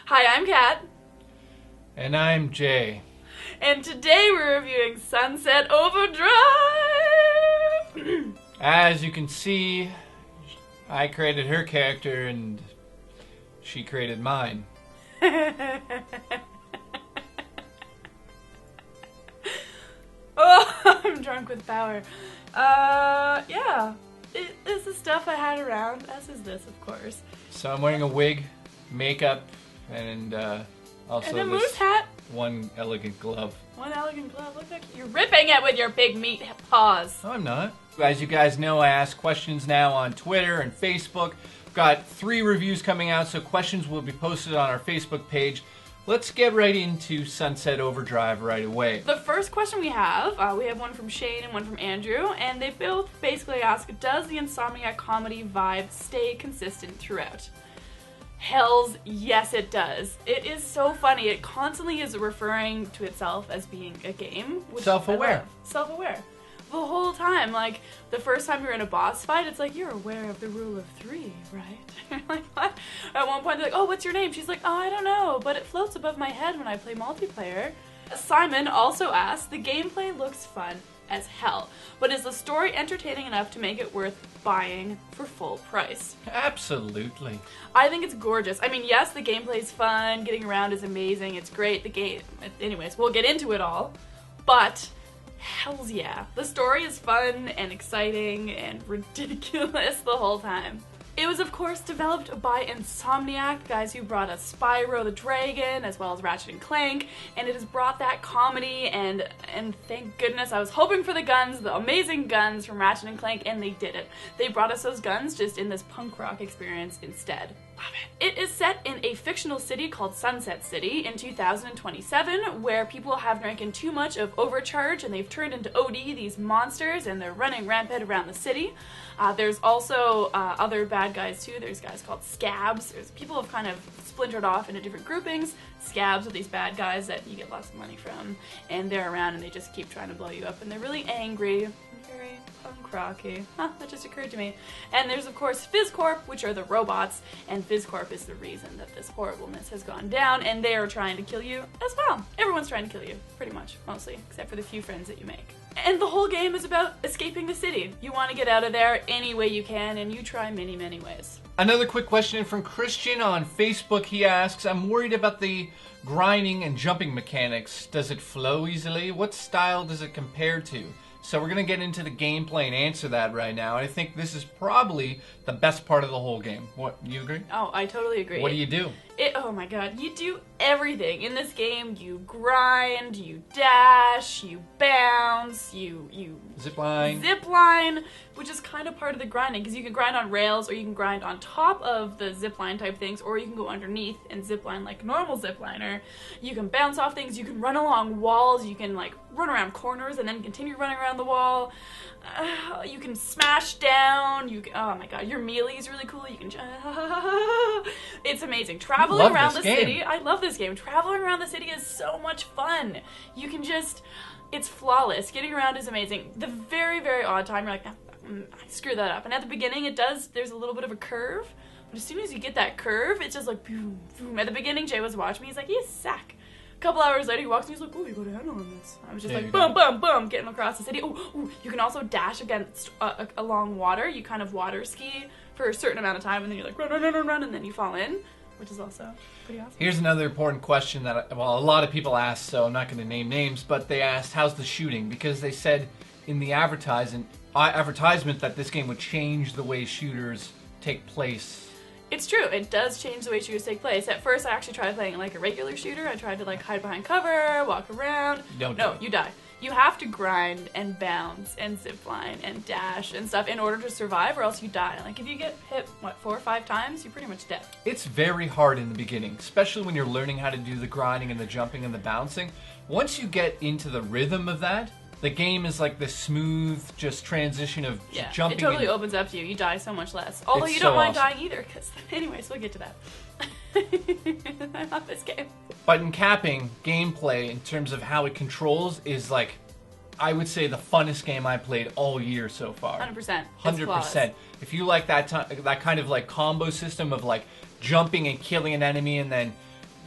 Hi, I'm Kat. And I'm Jay. And today we're reviewing Sunset Overdrive! As you can see, I created her character and she created mine. Oh, I'm drunk with power. Yeah. This is stuff I had around, as is this, of course. So I'm wearing a wig, makeup, and also And a this moose hat. one elegant glove. One elegant glove. Look like you're ripping it with your big meat paws. No, I'm not. As you guys know, I ask questions now on Twitter and Facebook. I've got 3 reviews coming out, so questions will be posted on our Facebook page. Let's get right into Sunset Overdrive right away. The first question we have one from Shane and one from Andrew, and they both basically ask, does the Insomniac comedy vibe stay consistent throughout? Hells yes it does. It is so funny. It constantly is referring to itself as being a game. Self-aware. Self-aware. The whole time. Like, the first time you're in a boss fight, it's like, you're aware of the rule of 3, right? You're like, what? At one point, they're like, oh, what's your name? She's like, oh, I don't know, but it floats above my head when I play multiplayer. Simon also asks, the gameplay looks fun as hell, but is the story entertaining enough to make it worth buying for full price? Absolutely. I think it's gorgeous. I mean, yes, the gameplay is fun, getting around is amazing, it's great, the game... Anyways, we'll get into it all, but... hells yeah. The story is fun and exciting and ridiculous the whole time. It was, of course, developed by Insomniac, guys who brought us Spyro the Dragon, as well as Ratchet & Clank, and it has brought that comedy, and thank goodness, I was hoping for the guns, the amazing guns from Ratchet & Clank, and they did it. They brought us those guns just in this punk rock experience instead. Love it. It is set in a fictional city called Sunset City in 2027, where people have drinking too much of Overcharge and they've turned into OD, these monsters, and they're running rampant around the city. There's also other bad guys too. There's guys called Scabs. People have kind of splintered off into different groupings. Scabs are these bad guys that you get lots of money from, and they're around and they just keep trying to blow you up, and they're really angry. Very punk rocky. That just occurred to me. And there's, of course, PhysCorp, which are the robots, and PhysCorp is the reason that this horribleness has gone down, and they are trying to kill you as well. Everyone's trying to kill you, pretty much, mostly, except for the few friends that you make. And the whole game is about escaping the city. You want to get out of there any way you can, and you try many, many ways. Another quick question from Christian on Facebook. He asks, I'm worried about the grinding and jumping mechanics. Does it flow easily? What style does it compare to? So we're going to get into the gameplay and answer that right now. I think this is probably the best part of the whole game. What, you agree? Oh, I totally agree. What do you do? Oh my god, you do everything. In this game, you grind, you dash, you bounce, you zipline, which is kind of part of the grinding, because you can grind on rails, or you can grind on top of the zipline type things, or you can go underneath and zipline like a normal zipliner. You can bounce off things, you can run along walls, you can like run around corners and then continue running around the wall. You can smash down, oh my god, your melee is really cool, you can it's amazing. Traveling around the city, I love this game. Traveling around the city is so much fun. You can just, it's flawless. Getting around is amazing. The very, very odd time, you're like, I screw that up. And at the beginning, there's a little bit of a curve, but as soon as you get that curve, it's just like, boom, boom. At the beginning, Jay was watching me, he's like, you suck. A couple hours later, he walks and he's like, oh, you got a handle on this. I was just like, boom, boom, boom, getting across the city. Oh, you can also dash against along water. You kind of water ski for a certain amount of time, and then you're like, run, and then you fall in, which is also pretty awesome. Here's another important question that, a lot of people asked, so I'm not going to name names, but they asked, how's the shooting? Because they said in the advertisement that this game would change the way shooters take place. It's true, it does change the way shooters take place. At first, I actually tried playing like a regular shooter. I tried to like hide behind cover, walk around. No, you die. You have to grind and bounce and zipline and dash and stuff in order to survive, or else you die. Like, if you get hit, 4 or 5 times, you're pretty much dead. It's very hard in the beginning, especially when you're learning how to do the grinding and the jumping and the bouncing. Once you get into the rhythm of that, the game is like this smooth just transition of jumping. It totally opens up to you. You die so much less. Although you don't mind dying either, because anyways, we'll get to that. I love this game. But in capping, gameplay in terms of how it controls is like, I would say, the funnest game I played all year so far. 100%. 100%. If you like that kind of like combo system of like jumping and killing an enemy and then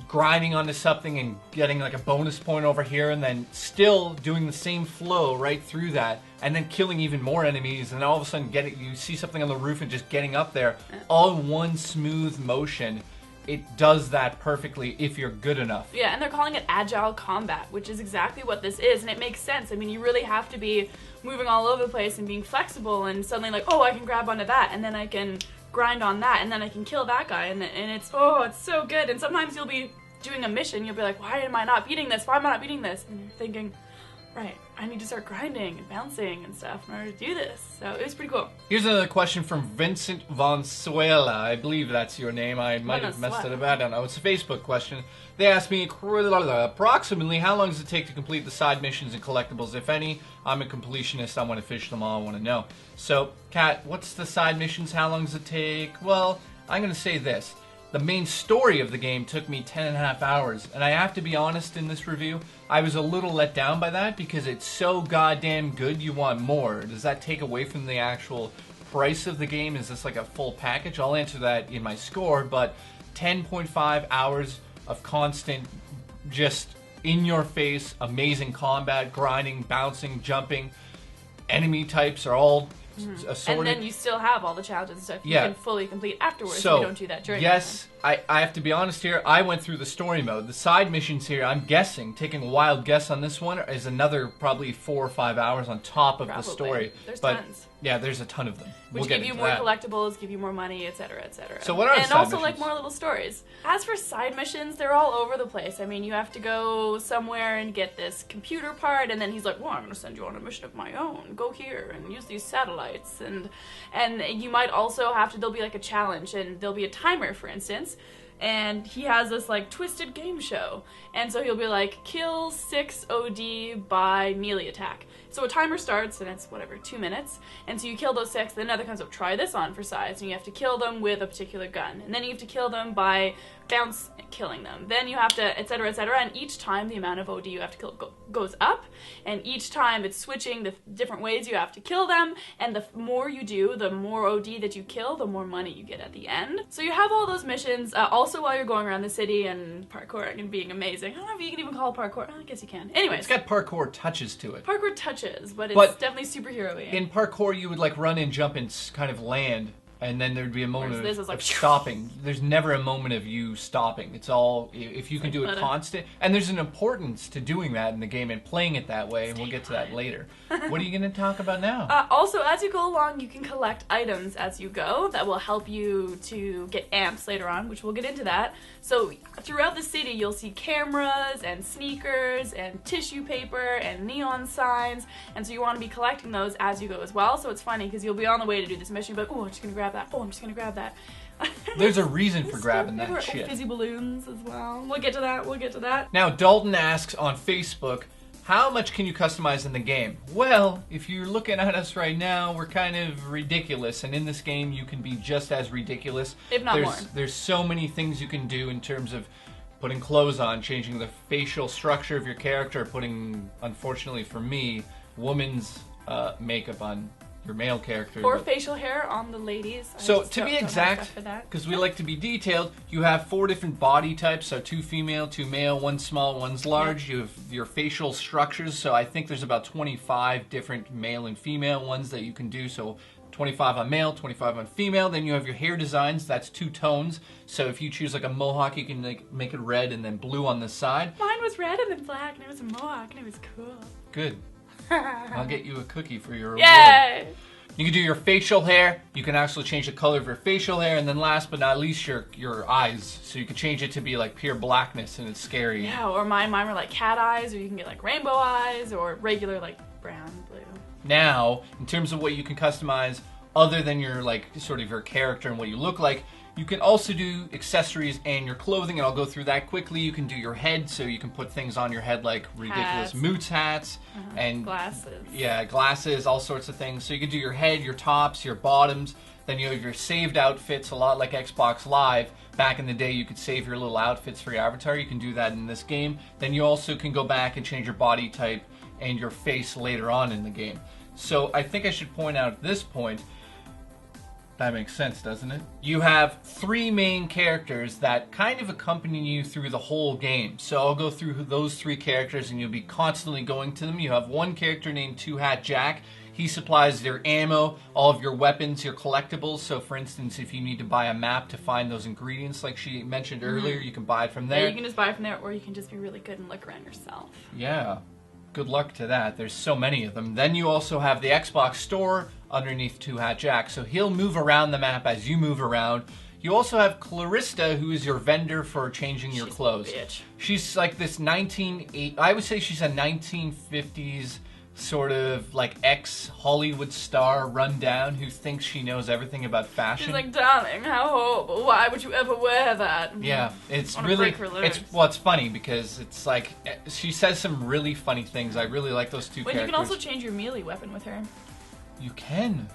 grinding onto something and getting like a bonus point over here, and then still doing the same flow right through that, and then killing even more enemies, and all of a sudden you see something on the roof and just getting up there, all in one smooth motion. It does that perfectly if you're good enough. Yeah, and they're calling it agile combat, which is exactly what this is, and it makes sense. I mean, you really have to be moving all over the place and being flexible, and suddenly like, oh, I can grab onto that, and then I can grind on that, and then I can kill that guy, and it's so good. And sometimes you'll be doing a mission, you'll be like, why am I not beating this? Why am I not beating this? And you're thinking, right, I need to start grinding and bouncing and stuff in order to do this. So it was pretty cool. Here's another question from Vincent Vonsuela. I believe that's your name. I might have messed it up. I don't know. It's a Facebook question. They asked me approximately how long does it take to complete the side missions and collectibles, if any. I'm a completionist. I want to finish them all. I want to know. So, Kat, what's the side missions? How long does it take? Well, I'm going to say this. The main story of the game took me 10.5 hours, and I have to be honest in this review, I was a little let down by that because it's so goddamn good you want more. Does that take away from the actual price of the game? Is this like a full package? I'll answer that in my score, but 10.5 hours of constant, just in-your-face, amazing combat, grinding, bouncing, jumping. Enemy types are all assorted. And then you still have all the challenges and stuff you can fully complete afterwards, so you don't do that during yes, I have to be honest here, I went through the story mode. The side missions here, I'm guessing, taking a wild guess on this one, is another probably 4 or 5 hours on top of the story. There's tons. Yeah, there's a ton of them. Which give you more collectibles, give you more money, etc., etc. So what are the side also missions? like more little stories. As for side missions, they're all over the place. I mean, you have to go somewhere and get this computer part, and then he's like, well, I'm going to send you on a mission of my own. Go here and use these satellites. And you might also have to, there'll be like a challenge, and there'll be a timer, for instance. And he has this like twisted game show, and so he'll be like, kill 6 OD by melee attack. So a timer starts, and it's whatever, 2 minutes, and so you kill those 6, then another comes up, try this on for size, and you have to kill them with a particular gun, and then you have to kill them by bounce killing them. Then you have to, etc., etc., and each time the amount of OD you have to kill goes up, and each time it's switching the different ways you have to kill them, and the more you do, the more OD that you kill, the more money you get at the end. So you have all those missions, also while you're going around the city and parkouring and being amazing. I don't know if you can even call it parkour. I guess you can. Anyways. It's got parkour touches to it. Parkour touches, but it's definitely superhero-y. In parkour, you would like run and jump and kind of land, and then there'd be a moment of stopping. There's never a moment of you stopping. It's all, if you can do it constant, and there's an importance to doing that in the game and playing it that way, and we'll get to that later. What are you going to talk about now? Also, as you go along, you can collect items as you go that will help you to get amps later on, which we'll get into that. So throughout the city, you'll see cameras and sneakers and tissue paper and neon signs, and so you want to be collecting those as you go as well. So it's funny because you'll be on the way to do this mission, but oh, I'm just going to grab that. Oh, I'm just going to grab that. There's a reason for grabbing that shit. Fizzy balloons as well. We'll get to that. We'll get to that. Now, Dalton asks on Facebook, how much can you customize in the game? Well, if you're looking at us right now, we're kind of ridiculous, and in this game you can be just as ridiculous. If not more. There's so many things you can do in terms of putting clothes on, changing the facial structure of your character, putting, unfortunately for me, woman's makeup on your male character. Or facial hair on the ladies. So to be exact, because we like to be detailed, you have 4 different body types, so 2 female, 2 male, 1 small, 1's large. You have your facial structures, so I think there's about 25 different male and female ones that you can do, so 25 on male, 25 on female. Then you have your hair designs, that's 2 tones, so if you choose like a mohawk, you can like make it red and then blue on the side. Mine was red and then black, and it was a mohawk, and it was cool. Good. I'll get you a cookie for your reward. Yay! You can do your facial hair. You can actually change the color of your facial hair, and then last but not least, your eyes. So you can change it to be like pure blackness, and it's scary. Yeah, or mine were like cat eyes, or you can get like rainbow eyes, or regular like brown, blue. Now, in terms of what you can customize, other than your like sort of your character and what you look like, you can also do accessories and your clothing, and I'll go through that quickly. You can do your head, so you can put things on your head like ridiculous moots hats and glasses. Yeah, glasses, all sorts of things. So you can do your head, your tops, your bottoms. Then you have your saved outfits, a lot like Xbox Live. Back in the day, you could save your little outfits for your avatar. You can do that in this game. Then you also can go back and change your body type and your face later on in the game. So I think I should point out at this point, That makes sense, doesn't it? You have 3 main characters that kind of accompany you through the whole game. So I'll go through those 3 characters and you'll be constantly going to them. You have one character named Two Hat Jack. He supplies your ammo, all of your weapons, your collectibles. So for instance, if you need to buy a map to find those ingredients like she mentioned earlier, you can buy it from there. Yeah, you can just buy it from there, or you can just be really good and look around yourself. Yeah. Good luck to that. There's so many of them. Then you also have the Xbox store underneath Two Hat Jack, so he'll move around the map as you move around. You also have Clarista, who is your vendor for changing your clothes. A bitch. She's like this I would say she's a 1950s sort of like ex-Hollywood star rundown who thinks she knows everything about fashion. She's like, darling, how horrible. Why would you ever wear that? Yeah, it's really... it's funny because it's like, she says some really funny things. I really like those 2 characters. You can also change your melee weapon with her. You can.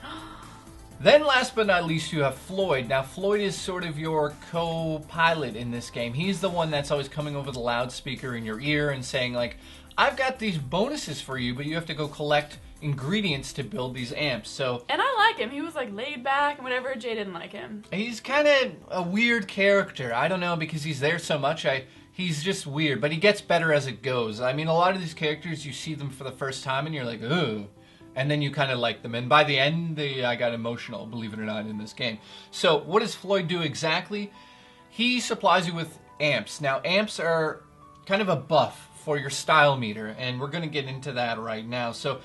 Then last but not least, you have Floyd. Now, Floyd is sort of your co-pilot in this game. He's the one that's always coming over the loudspeaker in your ear and saying, like, I've got these bonuses for you, but you have to go collect ingredients to build these amps. So, and I like him. He was like laid back and whatever. Jay didn't like him. He's kind of a weird character. I don't know, because he's there so much. He's just weird, but he gets better as it goes. I mean, a lot of these characters, you see them for the first time and you're like, ooh. And then you kind of like them. And by the end, I got emotional, believe it or not, in this game. So what does Floyd do exactly? He supplies you with amps. Now, amps are kind of a buff for your style meter, and we're going to get into that right now. So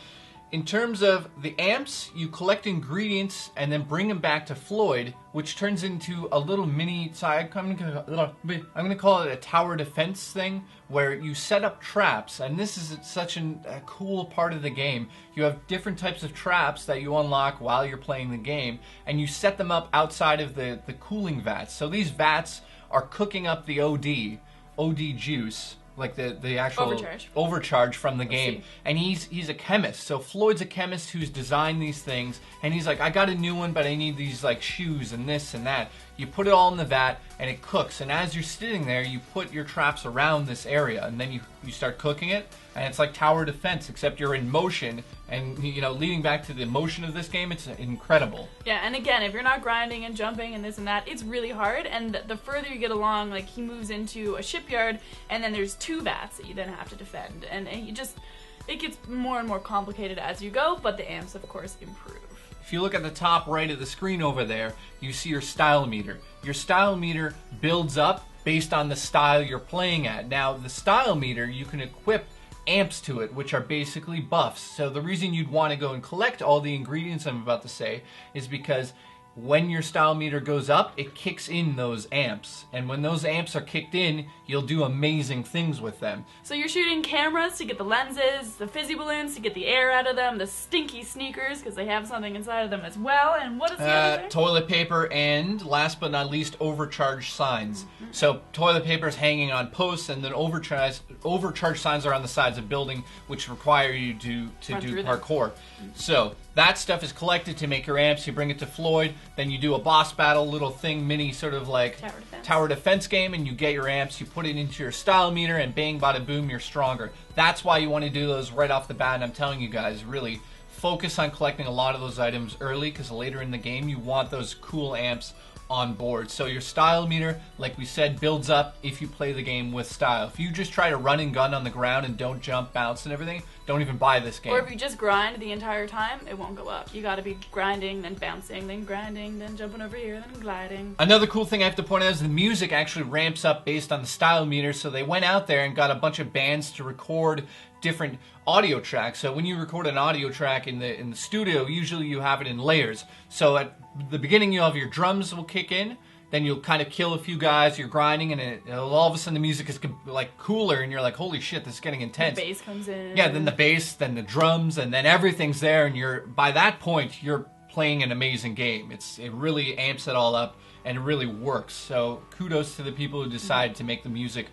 in terms of the amps, you collect ingredients and then bring them back to Floyd, which turns into a little mini, I'm going to call it a tower defense thing, where you set up traps. And this is such a cool part of the game. You have different types of traps that you unlock while you're playing the game, and you set them up outside of the cooling vats. So these vats are cooking up the OD juice, like the actual overcharge from the game. And he's a chemist. So Floyd's a chemist who's designed these things, and he's like, I got a new one, but I need these like shoes and this and that. You put it all in the vat and it cooks, and as you're sitting there, you put your traps around this area, and then you start cooking it, and it's like tower defense, except you're in motion. And you know, leading back to the motion of this game, it's incredible. Yeah, and again, if you're not grinding and jumping and this and that, it's really hard. And the further you get along, like he moves into a shipyard, and then there's 2 vats that you then have to defend, and it gets more and more complicated as you go. But the amps, of course, improve. If you look at the top right of the screen over there, you see your style meter. Your style meter builds up based on the style you're playing at. Now, the style meter, you can equip amps to it, which are basically buffs. So the reason you'd want to go and collect all the ingredients I'm about to say is because when your style meter goes up, it kicks in those amps. And when those amps are kicked in, you'll do amazing things with them. So you're shooting cameras to get the lenses, the fizzy balloons to get the air out of them, the stinky sneakers because they have something inside of them as well. And what is the other thing? Toilet paper, and last but not least, overcharge signs. So toilet paper is hanging on posts, and then overcharge signs are on the sides of building, which require you to do parkour. So that stuff is collected to make your amps. You bring it to Floyd, then you do a boss battle, little thing, mini sort of like tower defense game, and you get your amps, you put it into your style meter, and bang, bada, boom, you're stronger. That's why you want to do those right off the bat, and I'm telling you guys, really focus on collecting a lot of those items early, because later in the game you want those cool amps on board. So your style meter, like we said, builds up if you play the game with style. If you just try to run and gun on the ground and don't jump, bounce, and everything, don't even buy this game. Or if you just grind the entire time, it won't go up. You gotta be grinding, then bouncing, then grinding, then jumping over here, then gliding. Another cool thing I have to point out is the music actually ramps up based on the style meter, so they went out there and got a bunch of bands to record different audio tracks. So when you record an audio track in the studio, usually you have it in layers. So at the beginning you have your drums will kick in, then you'll kind of kill a few guys, you're grinding, and all of a sudden the music is like cooler, and you're like, holy shit, this is getting intense. The bass comes in. Yeah, then the bass, then the drums, and then everything's there, and by that point you're playing an amazing game. It really amps it all up, and it really works. So kudos to the people who decide to make the music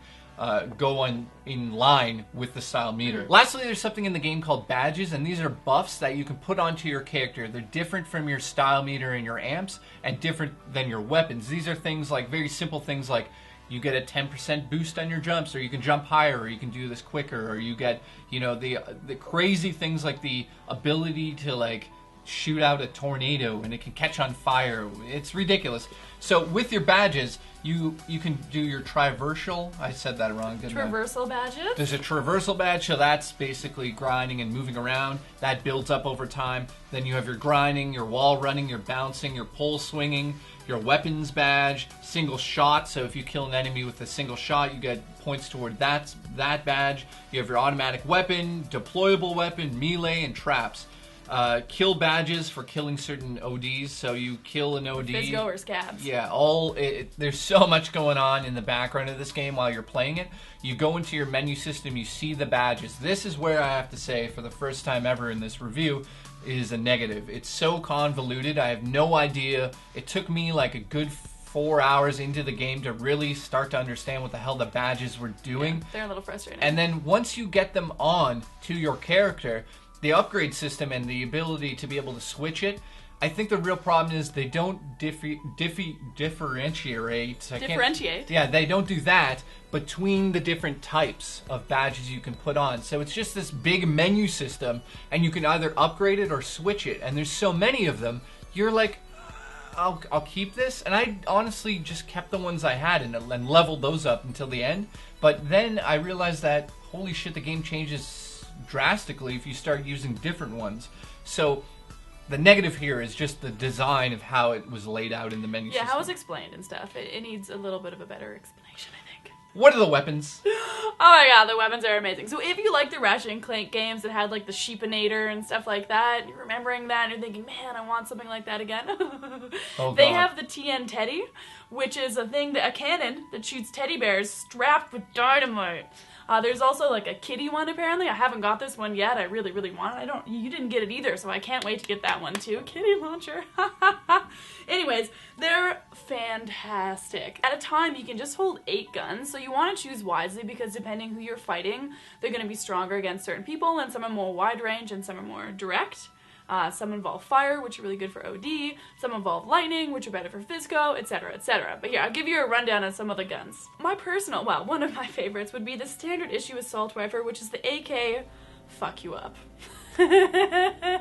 go in line with the style meter. Lastly, there's something in the game called badges, and these are buffs that you can put onto your character. They're different from your style meter and your amps, and different than your weapons. These are things like, very simple things like, you get a 10% boost on your jumps, or you can jump higher, or you can do this quicker, or you get, the crazy things like the ability to like shoot out a tornado and it can catch on fire. It's ridiculous. So with your badges, you can do your traversal. I said that wrong, didn't I? Traversal badges? There's a traversal badge, so that's basically grinding and moving around. That builds up over time. Then you have your grinding, your wall running, your bouncing, your pole swinging, your weapons badge, single shot. So if you kill an enemy with a single shot, you get points toward that badge. You have your automatic weapon, deployable weapon, melee, and traps. Kill badges for killing certain ODs. So you kill an OD. Fisgo or scabs. Yeah, there's so much going on in the background of this game while you're playing it. You go into your menu system, you see the badges. This is where I have to say, for the first time ever in this review, is a negative. It's so convoluted. I have no idea. It took me like a good 4 hours into the game to really start to understand what the hell the badges were doing. Yeah, they're a little frustrating. And then once you get them on to your character, the upgrade system and the ability to be able to switch it, I think the real problem is they don't differentiate. Yeah, they don't do that between the different types of badges you can put on. So it's just this big menu system, and you can either upgrade it or switch it. And there's so many of them, you're like, I'll keep this. And I honestly just kept the ones I had and leveled those up until the end. But then I realized that, holy shit, the game changes drastically if you start using different ones. So the negative here is just the design of how it was laid out in the menu system. Yeah, how it was explained and stuff. It needs a little bit of a better explanation, I think. What are the weapons? Oh my god, the weapons are amazing. So if you like the Ratchet and Clank games that had like the Sheepinator and stuff like that, you're remembering that and you're thinking, man, I want something like that again. They have the TN Teddy, which is a cannon that shoots teddy bears strapped with dynamite. There's also like a kitty one apparently. I haven't got this one yet. I really, really want it. You didn't get it either, so I can't wait to get that one too. Kitty launcher. Anyways, they're fantastic. At a time, you can just hold 8 guns, so you want to choose wisely because depending who you're fighting, they're going to be stronger against certain people, and some are more wide range and some are more direct. Some involve fire, which are really good for OD. Some involve lightning, which are better for Fisco, etc., etc. But here, I'll give you a rundown on some of the guns. One of my favorites would be the standard issue assault rifle, which is the AK Fuck You Up. I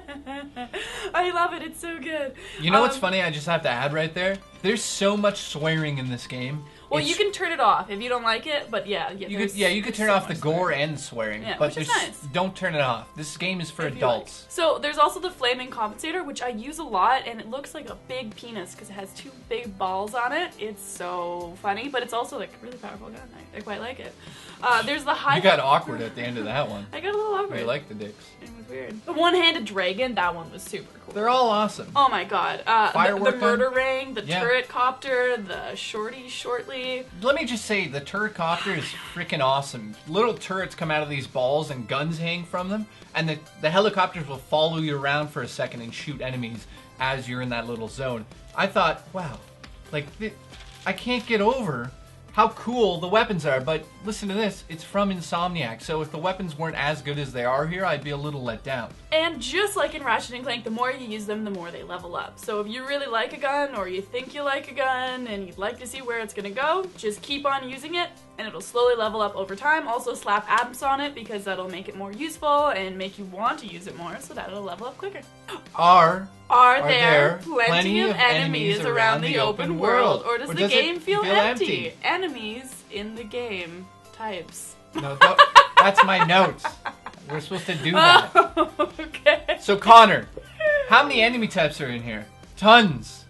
love it, it's so good. You know what's funny? I just have to add right there. There's so much swearing in this game. Well, you can turn it off if you don't like it, but yeah. You could turn off the gore and the swearing, yeah, but which is nice. Don't turn it off. This game is for adults. Like. So there's also the flaming compensator, which I use a lot, and it looks like a big penis because it has 2 big balls on it. It's so funny, but it's also like a really powerful gun. I quite like it. There's the high. You got awkward at the end of that one. I got a little awkward. You like the dicks. It was weird. The one-handed dragon, that one was super cool. They're all awesome. Oh my god. The murder ring, the turret copter, the shortly. Let me just say, the turret copter is freaking awesome. Little turrets come out of these balls and guns hang from them, and the helicopters will follow you around for a second and shoot enemies as you're in that little zone. I thought, wow, like, I can't get over how cool the weapons are, but listen to this, it's from Insomniac, so if the weapons weren't as good as they are here, I'd be a little let down. And just like in Ratchet & Clank, the more you use them, the more they level up. So if you really like a gun, or you think you like a gun, and you'd like to see where it's gonna go, just keep on using it, and it'll slowly level up over time. Also slap apps on it, because that'll make it more useful, and make you want to use it more, so that'll level up quicker. Are there plenty of enemies around the open world? Or does the game feel empty? Enemies in the game. Types. No, that's my notes. We're supposed to do that. Oh, okay. So Connor, how many enemy types are in here? Tons.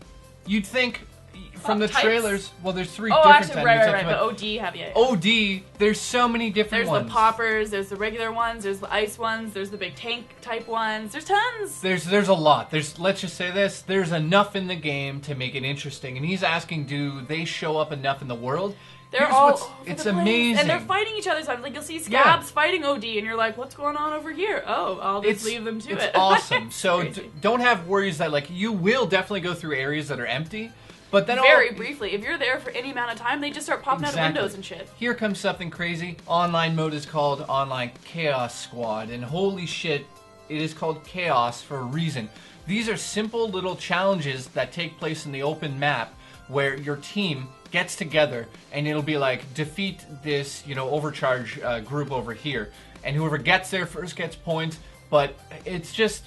You'd think from the types? Trailers, well, there's 3 Oh, different actually, enemy types. right. But OD have you? OD, there's so many different ones. There's the poppers, there's the regular ones, there's the ice ones, there's the big tank type ones. There's tons. There's a lot. Let's just say this. There's enough in the game to make it interesting. And he's asking, do they show up enough in the world? They're all it's amazing. And they're fighting each other sometimes. Like, you'll see scabs fighting OD, and you're like, what's going on over here? Oh, I'll just leave them to it. It's awesome. So don't have worries that, like, you will definitely go through areas that are empty. But then very briefly, if you're there for any amount of time, they just start popping out of windows and shit. Here comes something crazy. Online mode is called Online Chaos Squad, and holy shit, it is called Chaos for a reason. These are simple little challenges that take place in the open map where your team gets together and it'll be like, defeat this, overcharge group over here. And whoever gets there first gets points, but it's just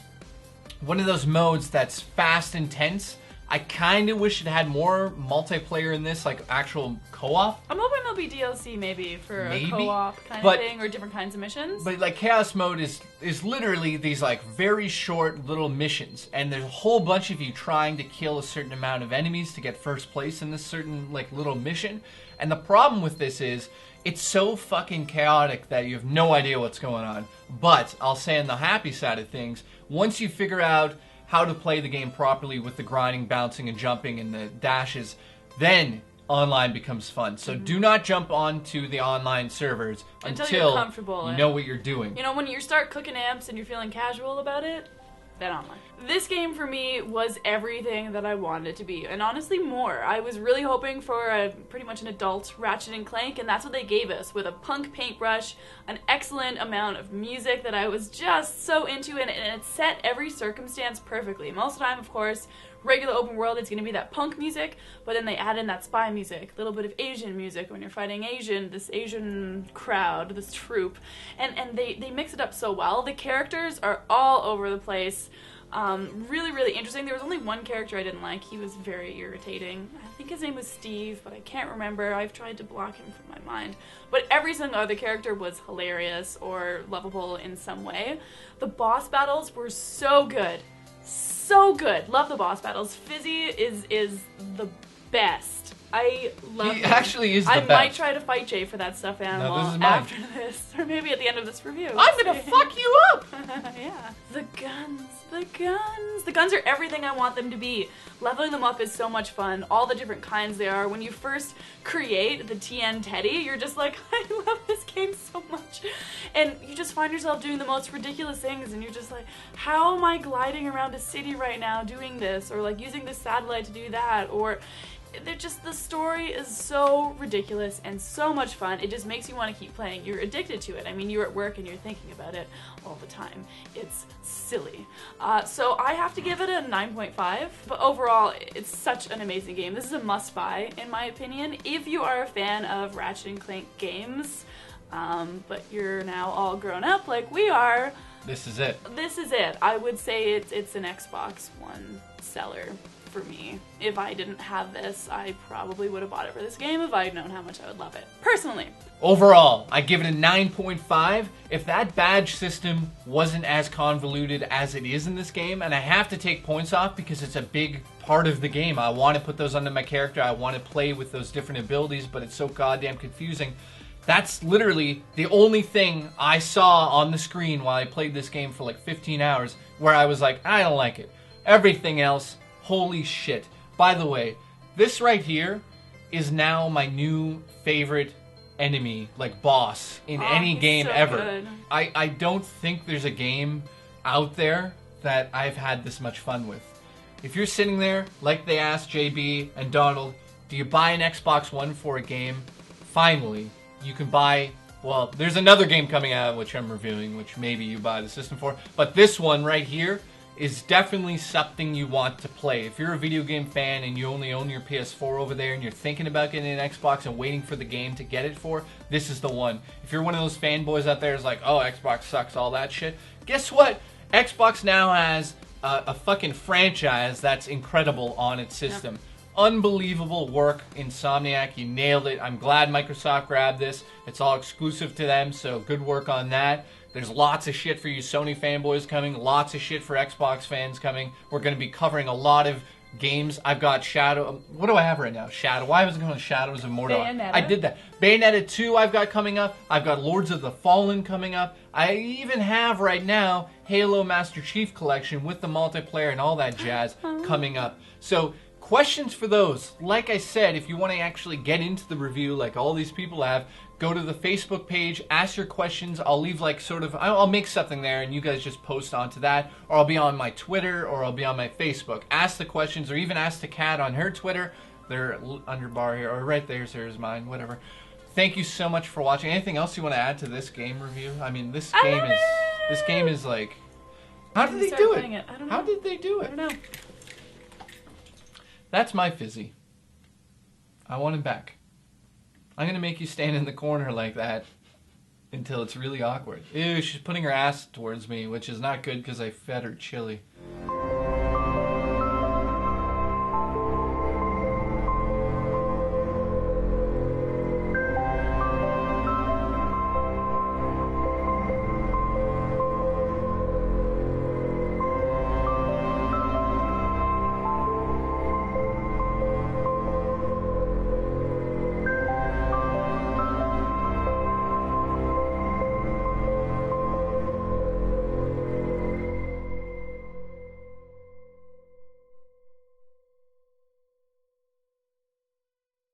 one of those modes that's fast and tense. I kind of wish it had more multiplayer in this, like actual co-op. I'm hoping there'll be DLC maybe for a co-op kind of thing, or different kinds of missions. But like Chaos Mode is literally these like very short little missions, and there's a whole bunch of you trying to kill a certain amount of enemies to get first place in this certain like little mission. And the problem with this is it's so fucking chaotic that you have no idea what's going on. But I'll say on the happy side of things, once you figure out how to play the game properly with the grinding, bouncing, and jumping and the dashes, then online becomes fun. So do not jump onto the online servers until you're comfortable. You know what you're doing. You know, when you start cooking amps and you're feeling casual about it, then online. This game for me was everything that I wanted it to be, and honestly more. I was really hoping for pretty much an adult Ratchet and Clank, and that's what they gave us, with a punk paintbrush, an excellent amount of music that I was just so into, and it set every circumstance perfectly. Most of the time, of course, regular open world, it's going to be that punk music, but then they add in that spy music, a little bit of Asian music when you're fighting this Asian crowd, this troupe, and they mix it up so well. The characters are all over the place. Really, really interesting. There was only one character I didn't like. He was very irritating. I think his name was Steve, but I can't remember. I've tried to block him from my mind. But every single other character was hilarious or lovable in some way. The boss battles were so good. So good. Love the boss battles. Fizzy is the best. I love him. He actually is the best. I might try to fight Jay for that stuffed animal after this, or maybe at the end of this review. I'm gonna fuck you up! Yeah. The guns. The guns. The guns are everything I want them to be. Leveling them up is so much fun. All the different kinds they are. When you first create the TN Teddy, you're just like, I love this game so much. And you just find yourself doing the most ridiculous things, and you're just like, how am I gliding around a city right now doing this? Or like using this satellite to do that? Or the story is so ridiculous and so much fun. It just makes you want to keep playing. You're addicted to it. I mean, you're at work and you're thinking about it all the time. It's silly. So I have to give it a 9.5. But overall, it's such an amazing game. This is a must-buy, in my opinion, if you are a fan of Ratchet and Clank games. But you're now all grown up like we are. This is it. This is it. I would say it's an Xbox One seller for me. If I didn't have this, I probably would have bought it for this game if I had known how much I would love it. Personally. Overall, I give it a 9.5. If that badge system wasn't as convoluted as it is in this game, and I have to take points off because it's a big part of the game. I want to put those under my character. I want to play with those different abilities, but it's so goddamn confusing. That's literally the only thing I saw on the screen while I played this game for like 15 hours where I was like, I don't like it. Everything else, holy shit. By the way, this right here is now my new favorite enemy, like boss, in any game so ever. Good. I don't think there's a game out there that I've had this much fun with. If you're sitting there, like they asked JB and Donald, do you buy an Xbox One for a game? Finally, you can buy, well, there's another game coming out which I'm reviewing, which maybe you buy the system for, but this one right here is definitely something you want to play. If you're a video game fan and you only own your PS4 over there and you're thinking about getting an Xbox and waiting for the game to get it for, this is the one. If you're one of those fanboys out there who's like, oh, Xbox sucks, all that shit, guess what? Xbox now has a fucking franchise that's incredible on its system. Yep. Unbelievable work, Insomniac. You nailed it. I'm glad Microsoft grabbed this. It's all exclusive to them, so good work on that. There's lots of shit for you Sony fanboys coming, lots of shit for Xbox fans coming. We're going to be covering a lot of games. I've got Shadow. What do I have right now? Shadow. Why was it going Shadows of Mordor? Bayonetta. I did that. Bayonetta 2 I've got coming up. I've got Lords of the Fallen coming up. I even have right now Halo Master Chief Collection with the multiplayer and all that jazz coming up. So questions for those. Like I said, if you want to actually get into the review like all these people have, go to the Facebook page, ask your questions. I'll leave like sort of, I'll make something there and you guys just post onto that. Or I'll be on my Twitter or I'll be on my Facebook. Ask the questions or even ask the cat on her Twitter. They're under bar here, or right there's hers, mine, whatever. Thank you so much for watching. Anything else you want to add to this game review? I mean, this game is like, how did they do it? I don't know. How did they do it? I don't know. That's my Fizzy. I want him back. I'm going to make you stand in the corner like that until it's really awkward. Ew, she's putting her ass towards me, which is not good because I fed her chili.